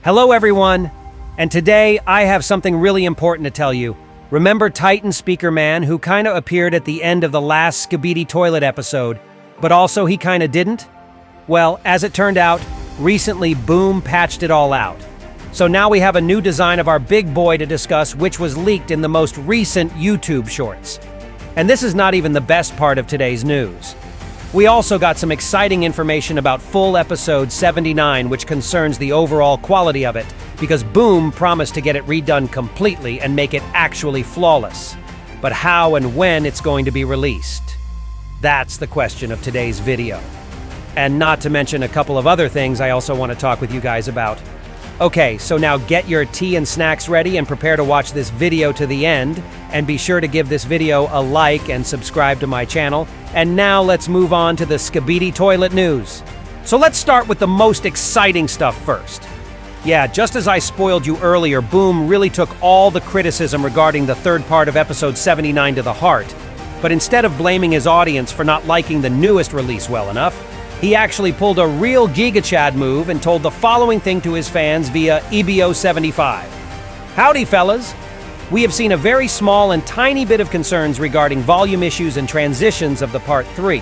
Hello everyone, and today I have something really important to tell you. Remember Titan Speakerman, who kinda appeared at the end of the last ISOTOILET episode, but also he kinda didn't? Well, as it turned out, recently Boom patched it all out. So now we have a new design of our big boy to discuss, which was leaked in the most recent YouTube shorts. And this is not even the best part of today's news. We also got some exciting information about full episode 79, which concerns the overall quality of it, because Boom promised to get it redone completely and make it actually flawless. But how and when it's going to be released? That's the question of today's video. And not to mention a couple of other things I also want to talk with you guys about. Okay, so now get your tea and snacks ready and prepare to watch this video to the end, and be sure to give this video a like and subscribe to my channel. And now let's move on to the ISOTOILET news. So let's start with the most exciting stuff first. Yeah, just as I spoiled you earlier, Boom really took all the criticism regarding the third part of episode 79 to the heart. But instead of blaming his audience for not liking the newest release well enough, he actually pulled a real Giga Chad move and told the following thing to his fans via EBO75. Howdy, fellas. We have seen a very small and tiny bit of concerns regarding volume issues and transitions of the Part 3.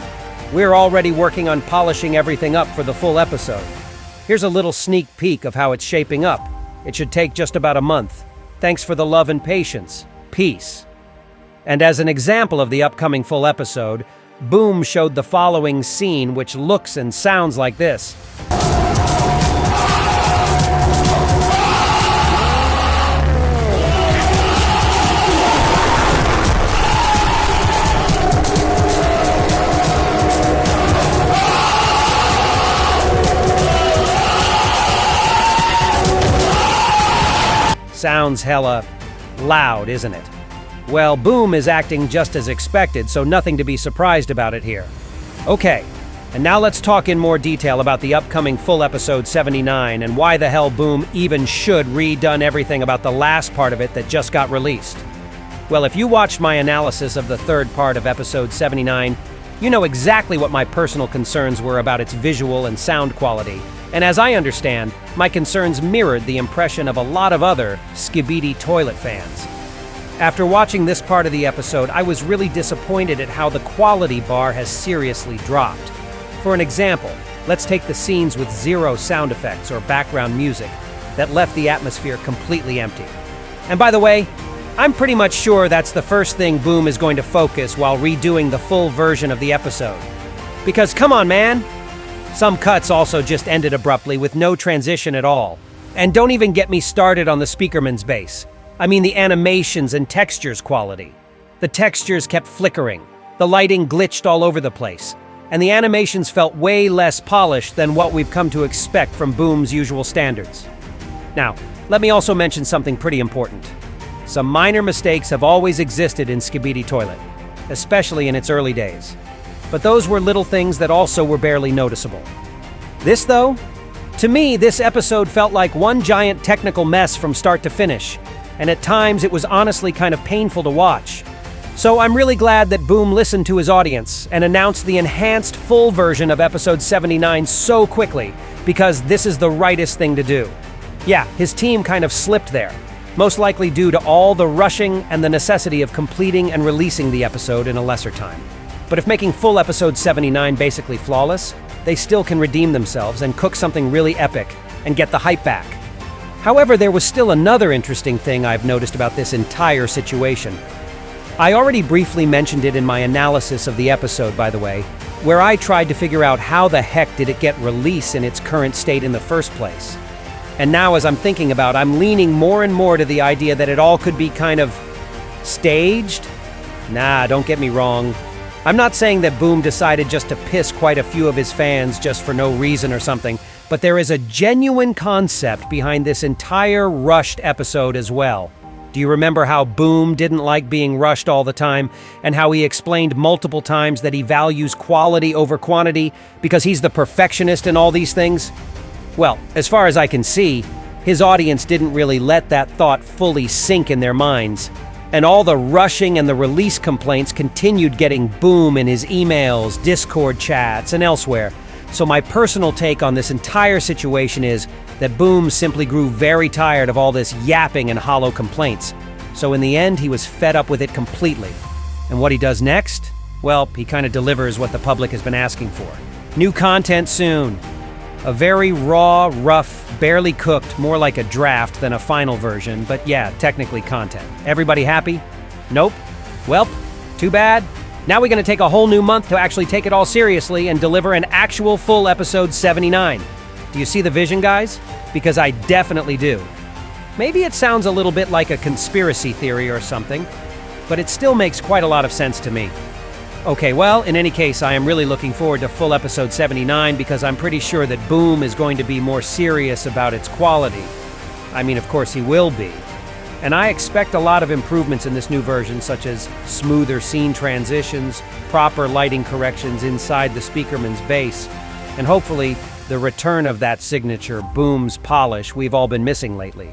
We're already working on polishing everything up for the full episode. Here's a little sneak peek of how it's shaping up. It should take just about a month. Thanks for the love and patience. Peace. And as an example of the upcoming full episode, Boom showed the following scene, which looks and sounds like this. Sounds hella loud, isn't it? Well, Boom is acting just as expected, so nothing to be surprised about it here. Okay, and now let's talk in more detail about the upcoming full episode 79 and why the hell Boom even should redone everything about the last part of it that just got released. Well, if you watched my analysis of the third part of episode 79, you know exactly what my personal concerns were about its visual and sound quality. And as I understand, my concerns mirrored the impression of a lot of other ISOTOILET fans. After watching this part of the episode, I was really disappointed at how the quality bar has seriously dropped. For an example, let's take the scenes with zero sound effects or background music that left the atmosphere completely empty. And by the way, I'm pretty much sure that's the first thing Boom is going to focus while redoing the full version of the episode. Because come on, man! Some cuts also just ended abruptly with no transition at all. And don't even get me started on the Speakerman's bass. I mean the animations and textures quality. The textures kept flickering, the lighting glitched all over the place, and the animations felt way less polished than what we've come to expect from Boom's usual standards. Now, let me also mention something pretty important. Some minor mistakes have always existed in ISOTOILET, especially in its early days. But those were little things that also were barely noticeable. This, though? To me, this episode felt like one giant technical mess from start to finish, and at times it was honestly kind of painful to watch. So I'm really glad that Boom listened to his audience and announced the enhanced full version of episode 79 so quickly, because this is the rightest thing to do. Yeah, his team kind of slipped there, most likely due to all the rushing and the necessity of completing and releasing the episode in a lesser time. But if making full episode 79 basically flawless, they still can redeem themselves and cook something really epic and get the hype back. However, there was still another interesting thing I've noticed about this entire situation. I already briefly mentioned it in my analysis of the episode, by the way, where I tried to figure out how the heck did it get released in its current state in the first place. And now as I'm thinking about it, I'm leaning more and more to the idea that it all could be kind of staged? Nah, don't get me wrong. I'm not saying that Boom decided just to piss quite a few of his fans just for no reason or something, but there is a genuine concept behind this entire rushed episode as well. Do you remember how Boom didn't like being rushed all the time, and how he explained multiple times that he values quality over quantity because he's the perfectionist in all these things? Well, as far as I can see, his audience didn't really let that thought fully sink in their minds. And all the rushing and the release complaints continued getting Boom in his emails, Discord chats, and elsewhere. So my personal take on this entire situation is that Boom simply grew very tired of all this yapping and hollow complaints. So in the end, he was fed up with it completely. And what he does next? Well, he kind of delivers what the public has been asking for. New content soon. A very raw, rough, barely cooked, more like a draft than a final version, but yeah, technically content. Everybody happy? Nope. Welp, too bad. Now we're going to take a whole new month to actually take it all seriously and deliver an actual full episode 79. Do you see the vision, guys? Because I definitely do. Maybe it sounds a little bit like a conspiracy theory or something, but it still makes quite a lot of sense to me. Okay, well, in any case, I am really looking forward to full episode 79 because I'm pretty sure that Boom is going to be more serious about its quality. I mean, of course he will be. And I expect a lot of improvements in this new version, such as smoother scene transitions, proper lighting corrections inside the Speakerman's base, and hopefully the return of that signature Boom's polish we've all been missing lately.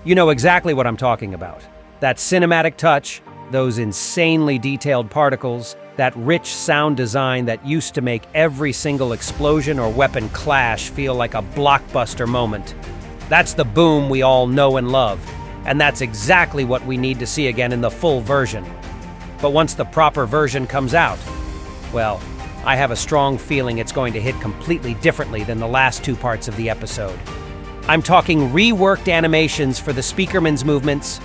You know exactly what I'm talking about. That cinematic touch, those insanely detailed particles, that rich sound design that used to make every single explosion or weapon clash feel like a blockbuster moment. That's the Boom we all know and love, and that's exactly what we need to see again in the full version. But once the proper version comes out, well, I have a strong feeling it's going to hit completely differently than the last two parts of the episode. I'm talking reworked animations for the Speakerman's movements,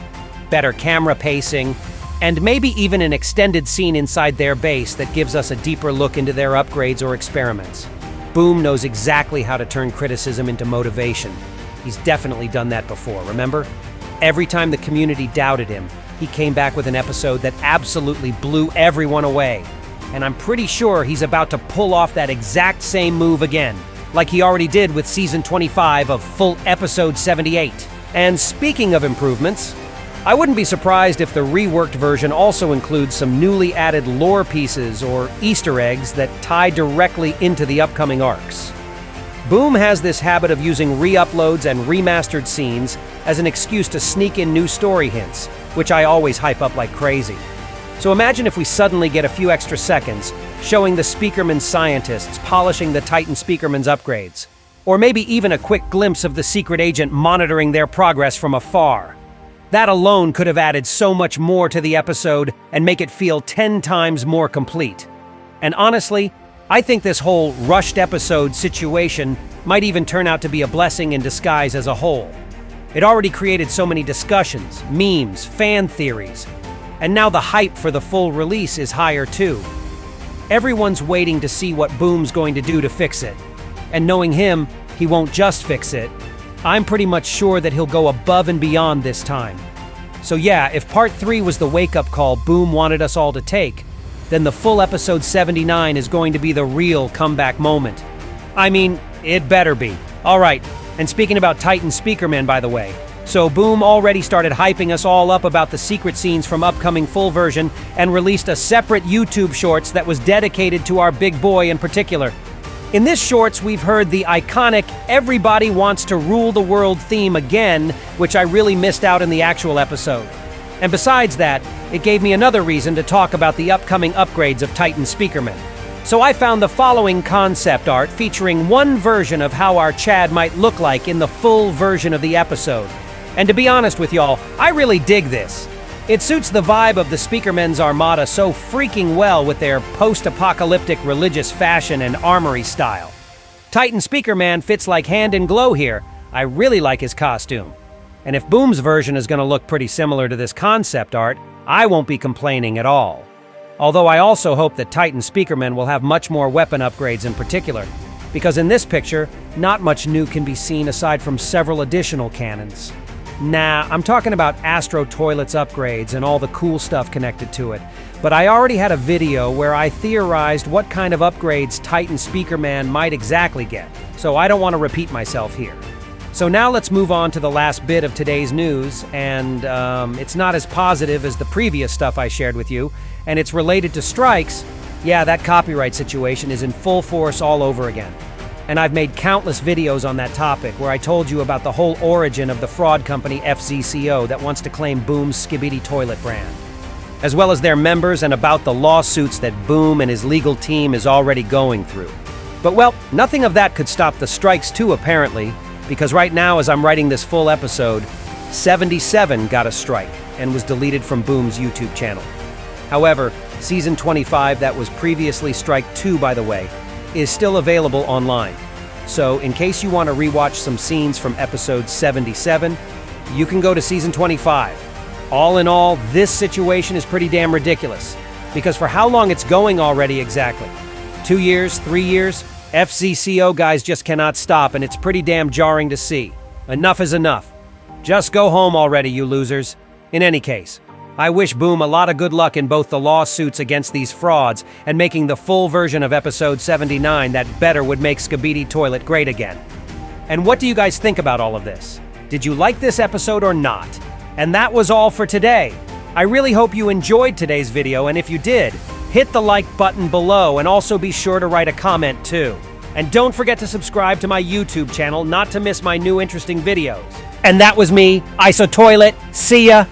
better camera pacing, and maybe even an extended scene inside their base that gives us a deeper look into their upgrades or experiments. Boom knows exactly how to turn criticism into motivation. He's definitely done that before, remember? Every time the community doubted him, he came back with an episode that absolutely blew everyone away. And I'm pretty sure he's about to pull off that exact same move again, like he already did with Season 25 of full Episode 78. And speaking of improvements, I wouldn't be surprised if the reworked version also includes some newly added lore pieces or Easter eggs that tie directly into the upcoming arcs. Boom has this habit of using re-uploads and remastered scenes as an excuse to sneak in new story hints, which I always hype up like crazy. So imagine if we suddenly get a few extra seconds showing the Speakerman scientists polishing the Titan Speakerman's upgrades, or maybe even a quick glimpse of the secret agent monitoring their progress from afar. That alone could have added so much more to the episode and make it feel 10 times more complete. And honestly, I think this whole rushed episode situation might even turn out to be a blessing in disguise as a whole. It already created so many discussions, memes, fan theories, and now the hype for the full release is higher too. Everyone's waiting to see what Boom's going to do to fix it. And knowing him, he won't just fix it. I'm pretty much sure that he'll go above and beyond this time. So yeah, if Part 3 was the wake-up call Boom wanted us all to take, then the full episode 79 is going to be the real comeback moment. I mean, it better be. Alright, and speaking about Titan Speakerman, by the way, so Boom already started hyping us all up about the secret scenes from upcoming full version and released a separate YouTube Shorts that was dedicated to our big boy in particular. In this Shorts, we've heard the iconic "Everybody Wants to Rule the World" theme again, which I really missed out in the actual episode. And besides that, it gave me another reason to talk about the upcoming upgrades of Titan Speakerman. So I found the following concept art featuring one version of how our Chad might look like in the full version of the episode. And to be honest with y'all, I really dig this. It suits the vibe of the Speakerman's armada so freaking well with their post-apocalyptic religious fashion and armory style. Titan Speakerman fits like hand in glove here. I really like his costume. And if Boom's version is going to look pretty similar to this concept art, I won't be complaining at all. Although I also hope that Titan Speakerman will have much more weapon upgrades in particular, because in this picture, not much new can be seen aside from several additional cannons. Nah, I'm talking about ISOTOILET's upgrades and all the cool stuff connected to it. But I already had a video where I theorized what kind of upgrades Titan Speakerman might exactly get, so I don't want to repeat myself here. So now let's move on to the last bit of today's news, and it's not as positive as the previous stuff I shared with you, and it's related to strikes. Yeah, that copyright situation is in full force all over again. And I've made countless videos on that topic where I told you about the whole origin of the fraud company FZCO that wants to claim Boom's Skibidi Toilet brand, as well as their members and about the lawsuits that Boom and his legal team is already going through. But well, nothing of that could stop the strikes too, apparently, because right now, as I'm writing this full episode, 77 got a strike and was deleted from Boom's YouTube channel. However, Season 25, that was previously Strike 2 by the way, is still available online. So, in case you want to rewatch some scenes from episode 77, you can go to Season 25. All in all, this situation is pretty damn ridiculous. Because for how long it's going already exactly? 2 years, 3 years? FCCO guys just cannot stop, and it's pretty damn jarring to see. Enough is enough. Just go home already, you losers. In any case, I wish Boom a lot of good luck in both the lawsuits against these frauds and making the full version of episode 79 that better would make Skibidi Toilet great again. And what do you guys think about all of this? Did you like this episode or not? And that was all for today. I really hope you enjoyed today's video, and if you did, hit the like button below and also be sure to write a comment too. And don't forget to subscribe to my YouTube channel not to miss my new interesting videos. And that was me, ISOTOILET. See ya!